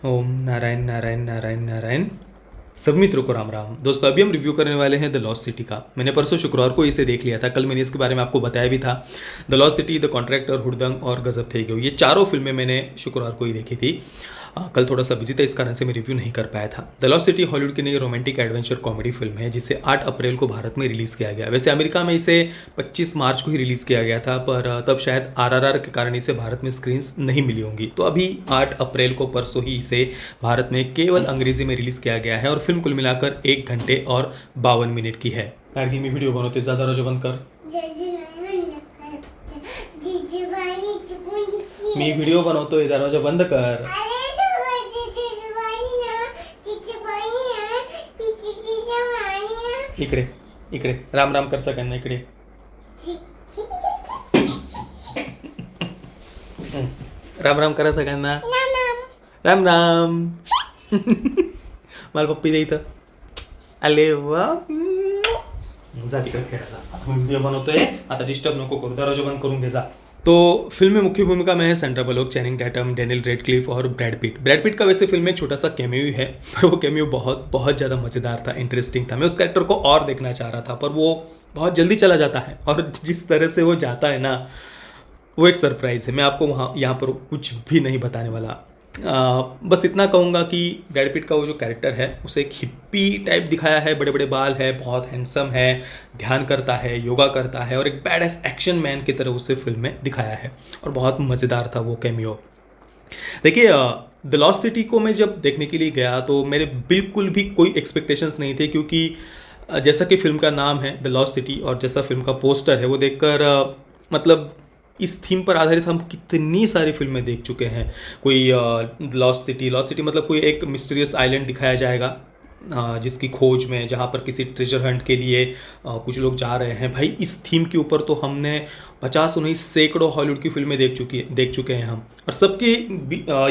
ओम नारायण नारायण नारायण नारायण। सब मित्रों को राम राम। दोस्तों अभी हम रिव्यू करने वाले हैं द लॉस्ट सिटी का। मैंने परसों शुक्रवार को इसे देख लिया था, कल मैंने इसके बारे में आपको बताया भी था। The lost city, the contractor, Hurdang और गजब थे गयो, ये चारों फिल्में मैंने शुक्रवार को ही देखी थी। कल थोड़ा सा बिजी था, इस कारण से मैं रिव्यू नहीं कर पाया था। द लॉस्ट सिटी हॉलीवुड की नई रोमांटिक एडवेंचर कॉमेडी फिल्म है जिसे 8 अप्रैल को भारत में रिलीज़ किया गया। वैसे अमेरिका में इसे 25 मार्च को ही रिलीज़ किया गया था, पर तब शायद आरआरआर के कारण इसे भारत में स्क्रीन्स नहीं मिली होंगी। तो अभी 8 अप्रैल को परसों ही इसे भारत में केवल अंग्रेजी में रिलीज़ किया गया है और फिल्म कुल मिलाकर 1 घंटे और 52 मिनट की है। यार मी वीडियो बनवते, ज़्यादा रोजो बंद कर। मी वीडियो बनवतोय, दरवाजा बंद कर। इकडे इकडे राम राम कर सगळ्यांना, इकडे राम राम करा सगळ्यांना। राम राम। मला पप्पी दे इथं। आले वा, जा तिकडे खेळायला। व्हिडिओ बनवतोय, आता डिस्टर्ब नको करू, दरवाजा बंद करून घे जा। तो फिल्म में मुख्य भूमिका में है Sandra Bullock, Channing Tatum, Daniel Radcliffe और ब्रैड पिट। ब्रैड पिट का वैसे फिल्म में एक छोटा सा कैमियो है, पर वो कैमियो बहुत बहुत ज़्यादा मज़ेदार था, इंटरेस्टिंग था। मैं उस कैरेक्टर को और देखना चाह रहा था, पर वो बहुत जल्दी चला जाता है और जिस तरह से वो जाता है ना, वो एक सरप्राइज़ है। मैं आपको वहाँ यहाँ पर कुछ भी नहीं बताने वाला। बस इतना कहूँगा कि ब्रैड पिट का वो जो कैरेक्टर है उसे एक हिप्पी टाइप दिखाया है, बड़े बड़े बाल है, बहुत हैंडसम है, ध्यान करता है, योगा करता है और एक बैड एस एक्शन मैन की तरह उसे फिल्म में दिखाया है और बहुत मज़ेदार था वो कैमियो। देखिए, द लॉस्ट सिटी को मैं जब देखने के लिए गया तो मेरे बिल्कुल भी कोई एक्सपेक्टेशंस नहीं थे, क्योंकि जैसा कि फिल्म का नाम है द लॉस्ट सिटी और जैसा फिल्म का पोस्टर है वो देखकर मतलब इस थीम पर आधारित हम कितनी सारी फिल्में देख चुके हैं। कोई लॉस्ट सिटी मतलब कोई एक मिस्टीरियस आइलैंड दिखाया जाएगा जिसकी खोज में, जहाँ पर किसी ट्रेजर हंट के लिए कुछ लोग जा रहे हैं। भाई इस थीम के ऊपर तो हमने 50 नहीं सैकड़ों हॉलीवुड की फिल्में देख चुके हैं हम, और सबकी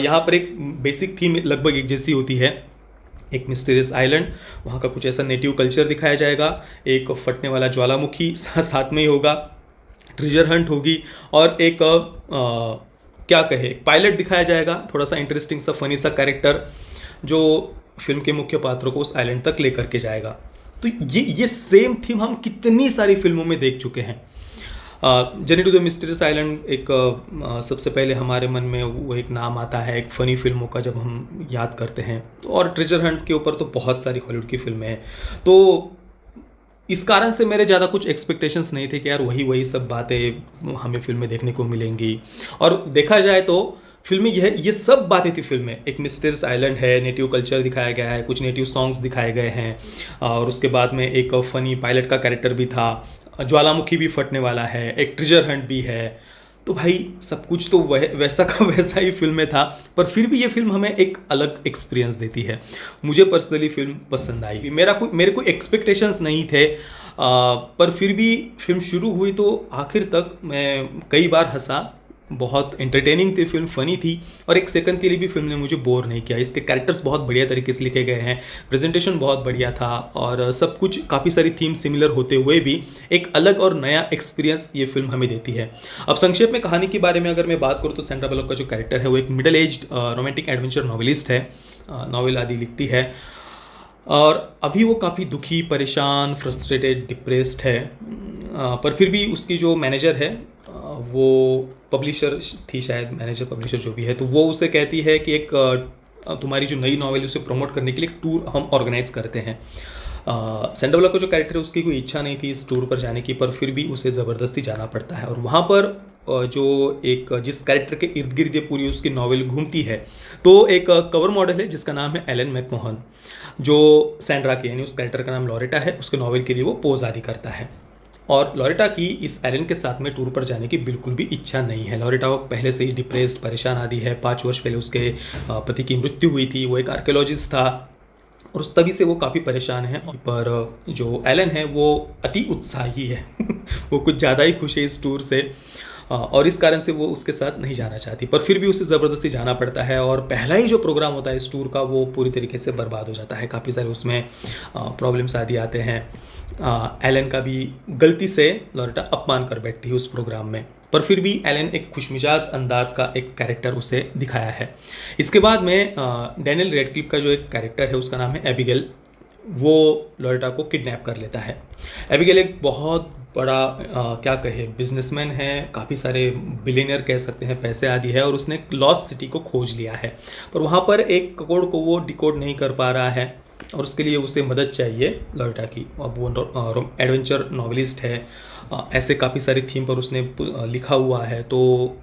यहाँ पर एक बेसिक थीम लगभग एक जैसी होती है। एक मिस्टीरियस आइलैंड, वहाँ का कुछ ऐसा नेटिव कल्चर दिखाया जाएगा, एक फटने वाला ज्वालामुखी साथ में ही होगा, ट्रेजर हंट होगी और एक क्या कहे, एक पायलट दिखाया जाएगा, थोड़ा सा इंटरेस्टिंग सा फनी सा कैरेक्टर जो फिल्म के मुख्य पात्रों को उस आइलैंड तक लेकर के जाएगा। तो ये सेम थीम हम कितनी सारी फिल्मों में देख चुके हैं। Journey to the Mysterious Island एक सबसे पहले हमारे मन में वो एक नाम आता है एक फ़नी फिल्मों का जब हम याद करते हैं, तो और ट्रेजर हंट के ऊपर तो बहुत सारी हॉलीवुड की फिल्में हैं। तो इस कारण से मेरे ज़्यादा कुछ एक्सपेक्टेशंस नहीं थे कि यार वही सब बातें हमें फिल्म में देखने को मिलेंगी। और देखा जाए तो फिल्म में ये सब बातें थी। फिल्म में एक मिस्टीरियस आइलैंड है, नेटिव कल्चर दिखाया गया है, कुछ नेटिव सॉन्ग्स दिखाए गए हैं और उसके बाद में एक फ़नी पायलट का कैरेक्टर भी था, ज्वालामुखी भी फटने वाला है, एक ट्रेजर हंट भी है। तो भाई सब कुछ तो वैसा का वैसा ही फिल्म में था, पर फिर भी ये फिल्म हमें एक अलग एक्सपीरियंस देती है। मुझे पर्सनली फिल्म पसंद आई। मेरे कोई एक्सपेक्टेशंस नहीं थे, पर फिर भी फिल्म शुरू हुई तो आखिर तक मैं कई बार हंसा। बहुत एंटरटेनिंग थी फिल्म, फ़नी थी और एक सेकंड के लिए भी फिल्म ने मुझे बोर नहीं किया। इसके कैरेक्टर्स बहुत बढ़िया तरीके से लिखे गए हैं, प्रेजेंटेशन बहुत बढ़िया था और सब कुछ काफ़ी सारी थीम सिमिलर होते हुए भी एक अलग और नया एक्सपीरियंस ये फिल्म हमें देती है। अब संक्षेप में कहानी के बारे में अगर मैं बात करूँ तो सैंड्रा बलोक का जो कैरेक्टर है वो एक middle aged romantic adventure novelist है, नॉवेल आदि लिखती है और अभी वो काफ़ी दुखी, परेशान, फ्रस्ट्रेटेड, डिप्रेस्ड है। पर फिर भी उसकी जो मैनेजर है वो पब्लिशर थी शायद, मैनेजर पब्लिशर जो भी है, तो वो उसे कहती है कि एक तुम्हारी जो नई नॉवेल उसे प्रमोट करने के लिए एक टूर हम ऑर्गेनाइज करते हैं। सैंड्रा बलोक का जो कैरेक्टर है उसकी कोई इच्छा नहीं थी इस टूर पर जाने की, पर फिर भी उसे ज़बरदस्ती जाना पड़ता है और वहाँ पर जो एक जिस कैरेक्टर के इर्द गिर्द ये पूरी उसकी नॉवेल घूमती है, तो एक कवर मॉडल है जिसका नाम है एलन मैकमोहन, जो सैंड्रा की यानी उस कैरेक्टर का नाम लॉरेटा है, उसके नॉवेल के लिए वो पोज आदि करता है। और लॉरेटा की इस एलन के साथ में टूर पर जाने की बिल्कुल भी इच्छा नहीं है। लॉरेटा पहले से ही डिप्रेस्ड, परेशान आदि है। 5 वर्ष पहले उसके पति की मृत्यु हुई थी, वो एक आर्कियोलॉजिस्ट था और उस तभी से वो काफ़ी परेशान है। पर जो एलन है वो अति उत्साही है वो कुछ ज़्यादा ही खुश है इस टूर से और इस कारण से वो उसके साथ नहीं जाना चाहती, पर फिर भी उसे ज़बरदस्ती जाना पड़ता है और पहला ही जो प्रोग्राम होता है इस टूर का वो पूरी तरीके से बर्बाद हो जाता है। काफ़ी सारे उसमें प्रॉब्लम्स आदि आते हैं। एलन का भी गलती से लॉरेटा अपमान कर बैठती है उस प्रोग्राम में। पर फिर भी एलन एक खुशमिजाज अंदाज का एक कैरेक्टर उसे दिखाया है। इसके बाद में डैनियल रेडक्लिफ का जो एक कैरेक्टर है उसका नाम है एबिगेल, वो लोरेटा को किडनैप कर लेता है। एबिगेल एक बहुत बड़ा क्या कहे बिजनेसमैन है, काफ़ी सारे बिलियनियर कह सकते हैं, पैसे आदि है, और उसने लॉस्ट सिटी को खोज लिया है, पर वहाँ पर एक कोड को वो डिकोड नहीं कर पा रहा है और उसके लिए उसे मदद चाहिए लोरेटा की। अब वो एडवेंचर नॉवेलिस्ट है, ऐसे काफ़ी सारी थीम पर उसने लिखा हुआ है। तो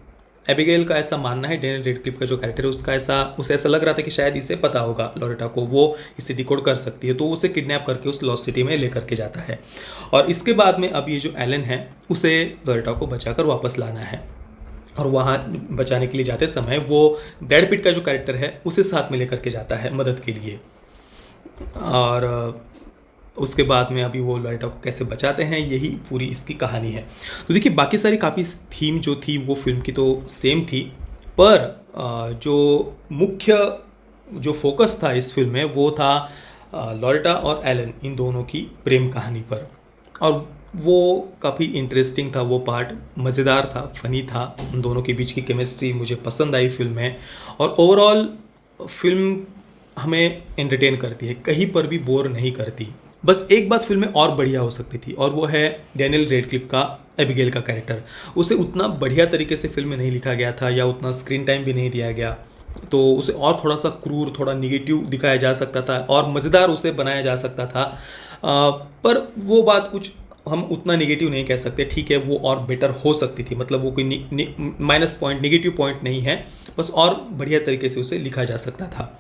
एबिगेल का ऐसा मानना है, डैनियल रेडक्लिफ का जो कैरेक्टर है उसका उसे ऐसा लग रहा था कि शायद इसे पता होगा लोरेटा को, वो इसे डिकोड कर सकती है, तो उसे किडनैप करके उस लॉस्ट सिटी में लेकर के जाता है। और इसके बाद में अब ये जो एलन है उसे लोरेटा को बचाकर वापस लाना है, और वहाँ बचाने के लिए जाते समय वो ब्रैड पिट का जो कैरेक्टर है उसे साथ में लेकर के जाता है मदद के लिए। और उसके बाद में अभी वो लोरेटा को कैसे बचाते हैं, यही पूरी इसकी कहानी है। तो देखिए बाकी सारी काफ़ी थीम जो थी वो फिल्म की तो सेम थी, पर जो मुख्य जो फोकस था इस फिल्म में वो था लोरेटा और एलन इन दोनों की प्रेम कहानी पर, और वो काफ़ी इंटरेस्टिंग था, वो पार्ट मज़ेदार था, फनी था, उन दोनों के बीच की केमिस्ट्री मुझे पसंद आई फिल्म में। और ओवरऑल फिल्म हमें एंटरटेन करती है, कहीं पर भी बोर नहीं करती। बस एक बात फिल्म में और बढ़िया हो सकती थी, और वो है डैनियल रेडक्लिफ का एबिगेल का कैरेक्टर। उसे उतना बढ़िया तरीके से फिल्म में नहीं लिखा गया था, या उतना स्क्रीन टाइम भी नहीं दिया गया, तो उसे और थोड़ा सा क्रूर, थोड़ा निगेटिव दिखाया जा सकता था और मज़ेदार उसे बनाया जा सकता था। पर वो बात कुछ हम उतना निगेटिव नहीं कह सकते, ठीक है, वो और बेटर हो सकती थी, मतलब वो कोई माइनस पॉइंट, निगेटिव पॉइंट नहीं है, बस और बढ़िया तरीके से उसे लिखा जा सकता था।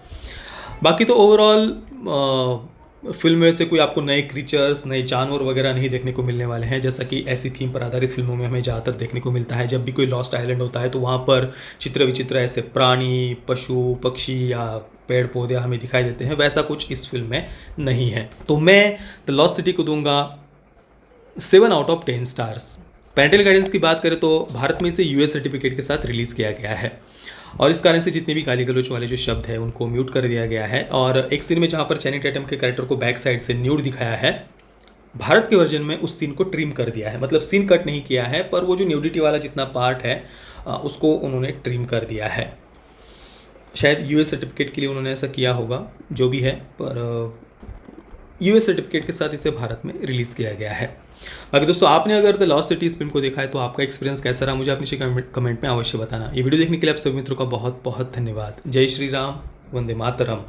बाकी तो ओवरऑल फिल्म में से कोई आपको नए क्रीचर्स, नए जानवर वगैरह नहीं देखने को मिलने वाले हैं, जैसा कि ऐसी थीम पर आधारित फिल्मों में हमें ज़्यादातर देखने को मिलता है। जब भी कोई लॉस्ट आइलैंड होता है तो वहाँ पर चित्र विचित्र ऐसे प्राणी, पशु, पक्षी या पेड़ पौधे हमें दिखाई देते हैं, वैसा कुछ इस फिल्म में नहीं है। तो मैं द लॉस्ट सिटी को दूंगा 7/10 स्टार्स। पेरेंटल गाइडेंस की बात करें तो भारत में इसे यूएस सर्टिफिकेट के साथ रिलीज़ किया गया है, और इस कारण से जितने भी गाली गलौच वाले जो शब्द हैं उनको म्यूट कर दिया गया है। और एक सीन में जहाँ पर चैनिंग टैटम के कैरेक्टर को बैक साइड से न्यूड दिखाया है, भारत के वर्जन में उस सीन को ट्रिम कर दिया है, मतलब सीन कट नहीं किया है, पर वो जो न्यूडिटी वाला जितना पार्ट है उसको उन्होंने ट्रिम कर दिया है। शायद यूएस सर्टिफिकेट के लिए उन्होंने ऐसा किया होगा, जो भी है, पर यूएस सर्टिफिकेट के साथ इसे भारत में रिलीज़ किया गया है। बाकी दोस्तों, आपने अगर द लॉस्ट सिटी इस फिल्म को देखा है तो आपका एक्सपीरियंस कैसा रहा, मुझे अपने कमेंट में अवश्य बताना। ये वीडियो देखने के लिए आप सभी मित्रों का बहुत बहुत धन्यवाद। जय श्री राम, वंदे मातरम।